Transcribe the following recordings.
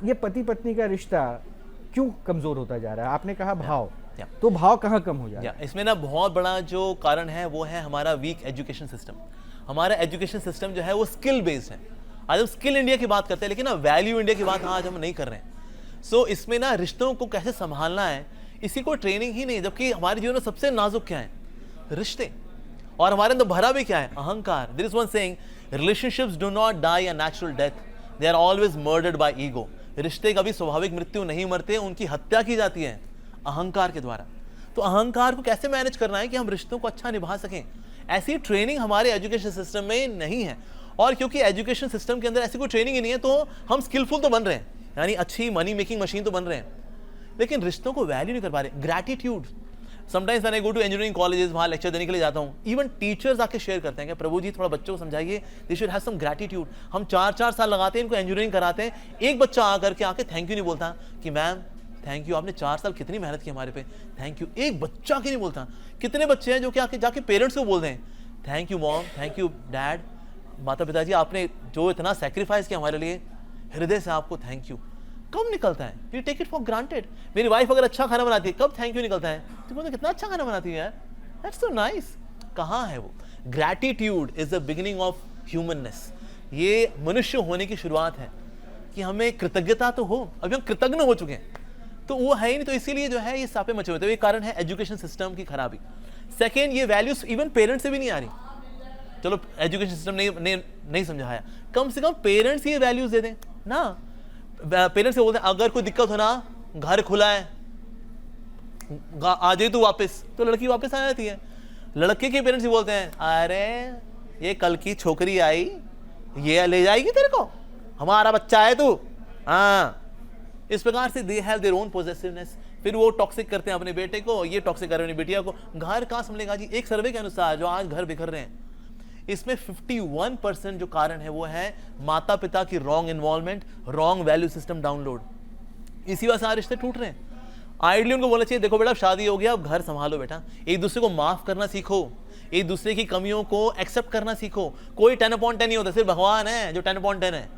ये पति पत्नी का रिश्ता क्यों कमजोर होता जा रहा है? आपने कहा भाव, या। तो भाव कहाँ कम हो जा रहा है? इसमें ना बहुत बड़ा जो कारण है वो है हमारा वीक एजुकेशन सिस्टम। हमारा एजुकेशन सिस्टम जो है वो स्किल बेस्ड है। आज हम स्किल इंडिया की बात करते हैं लेकिन ना वैल्यू इंडिया की बात आज हम नहीं कर रहे हैं। सो इसमें ना रिश्तों को कैसे संभालना है इसी को ट्रेनिंग ही नहीं, जबकि हमारे जीवन में सबसे नाजुक क्या है? रिश्ते। और हमारे अंदर भरा भी क्या है? अहंकार। There is one saying, relationships do not die a natural death, they are always murdered by ego. रिश्ते कभी स्वाभाविक मृत्यु नहीं मरते, उनकी हत्या की जाती है अहंकार के द्वारा। तो अहंकार को कैसे मैनेज करना है कि हम रिश्तों को अच्छा निभा सकें, ऐसी ट्रेनिंग हमारे एजुकेशन सिस्टम में नहीं है। और क्योंकि एजुकेशन सिस्टम के अंदर ऐसी कोई ट्रेनिंग ही नहीं है तो हम स्किलफुल तो बन रहे हैं, यानी अच्छी मनी मेकिंग मशीन तो बन रहे हैं, लेकिन रिश्तों को वैल्यू नहीं कर पा रहे। Gratitude. Sometimes when I go to engineering colleges, वहाँ लेक्चर देने के लिए जाता हूँ, इवन टीचर्स आके शेयर करते हैं कि प्रभु जी थोड़ा बच्चों को समझाइए, they should have some gratitude. हम 4-4 साल लगाते हैं इनको इंजीनियरिंग कराते हैं, एक बच्चा आकर के आके थैंक यू नहीं बोलता कि मैम थैंक यू, आपने 4 साल कितनी मेहनत की हमारे पे, थैंक यू। एक बच्चा की नहीं बोलता। कितने बच्चे हैं जो कि आके जाके पेरेंट्स को बोलते हैं thank you mom, thank you dad, माता पिताजी आपने जो इतना सेक्रीफाइस किया हमारे लिए, हृदय से आपको थैंक यू। कब निकलता है? We take it for granted. मेरी वाइफ अगर अच्छा खाना बनाती है, कब थैंक यू निकलता है? तो कितना अच्छा खाना बनाती है यार, दैट्स सो नाइस। कहाँ है वो? Gratitude is the beginning of humanness. ये मनुष्य होने की शुरुआत है कि हमें कृतज्ञता तो हो। अभी हम कृतज्ञ हो चुके हैं तो वो है ही नहीं, तो इसीलिए जो है ये सापे मचे हुए। तो ये कारण है एजुकेशन सिस्टम की खराबी। सेकेंड, ये वैल्यूज इवन पेरेंट्स से भी नहीं आ रही। चलो एजुकेशन सिस्टम नहीं समझाया, कम से कम पेरेंट्स ये वैल्यूज दे दें ना। पेरेंट्स से बोलते हैं अगर कोई दिक्कत हो ना, घर खुला है, आ जाइए तू वापस, तो लड़की वापस आ जाती है। लड़के के पेरेंट्स ही बोलते हैं अरे ये कल की छोकरी आई, ये ले जाएगी तेरे को, हमारा बच्चा है तू। हाँ, इस प्रकार से they have their own positiveness. फिर वो टॉक्सिक करते हैं अपने बेटे को, ये टॉक्सिक कर रहे हैं अपनी बिटिया को। घर कहाँ संभलेगा जी? एक सर्वे के अनुसार जो आज घर बिखर रहे हैं, इसमें 51% जो कारण है वो है माता पिता की wrong involvement, wrong value system download. इसी वजह से सारे रिश्ते टूट रहे हैं। आइडियली उनको बोलना चाहिए देखो बेटा शादी हो गया, अब घर संभालो बेटा, एक दूसरे को माफ करना सीखो, एक दूसरे की कमियों को एक्सेप्ट करना सीखो। कोई 10/10 नहीं होता, सिर्फ भगवान है जो 10/10 है।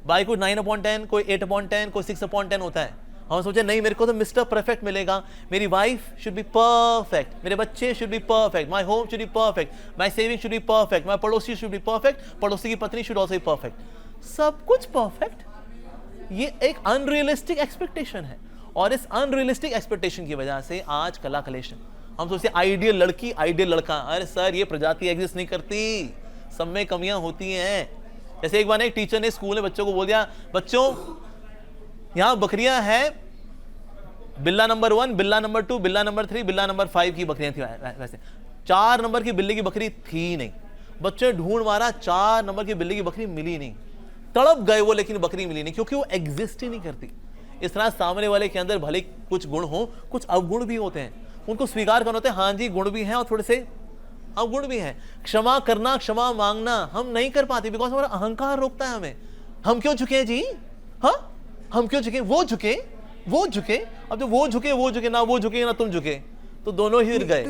भाई कोई 9/10, कोई 8/10, कोई 6/10 होता है। हम सोचे नहीं मेरे को तो मिस्टर परफेक्ट मिलेगा, मेरी वाइफ शुड बी परफेक्ट, मेरे बच्चे should be perfect, my home should be perfect, my saving should be perfect, my पड़ोसी शुड बी परफेक्ट, पड़ोसी की पत्नी शुड आल्सो बी परफेक्ट। सब कुछ परफेक्ट, ये एक अनरियलिस्टिक एक्सपेक्टेशन है। और इस अनरियलिस्टिक एक्सपेक्टेशन की वजह से आज कला कलेश। हम सोचते आइडियल लड़की आइडियल लड़का, अरे सर ये प्रजाति एग्जिस्ट नहीं करती, सब में कमियां होती हैं। जैसे एक बार एक टीचर ने स्कूल में बच्चों को बोल दिया बच्चों यहां बकरियां हैं, बिल्ला नंबर 1, बिल्ला नंबर 2, बिल्ला नंबर 3, बिल्ला नंबर 5 की बकरियां थी। वैसे 4 नंबर की बिल्ली की बकरी थी नहीं। बच्चे ढूंढ मारा, 4 नंबर की बिल्ली की बकरी मिली नहीं। तड़प गए वो, लेकिन बकरी मिली नहीं क्योंकि वो एग्जिस्ट ही नहीं करती। इस तरह सामने वाले के अंदर भले कुछ गुण हो, कुछ अवगुण भी होते हैं, उनको स्वीकार करना होता है। हाँ जी गुण भी हैं और थोड़े से अवगुण भी हैं। क्षमा करना, क्षमा मांगना हम नहीं कर पाते बिकॉज हमारा अहंकार रोकता है हमें। हम क्यों झुके हैं जी? हाँ हम क्यों झुके? वो झुके, वो झुके। अब जो वो झुके ना वो झुके ना तुम झुके, तो दोनों ही गिर गए। तो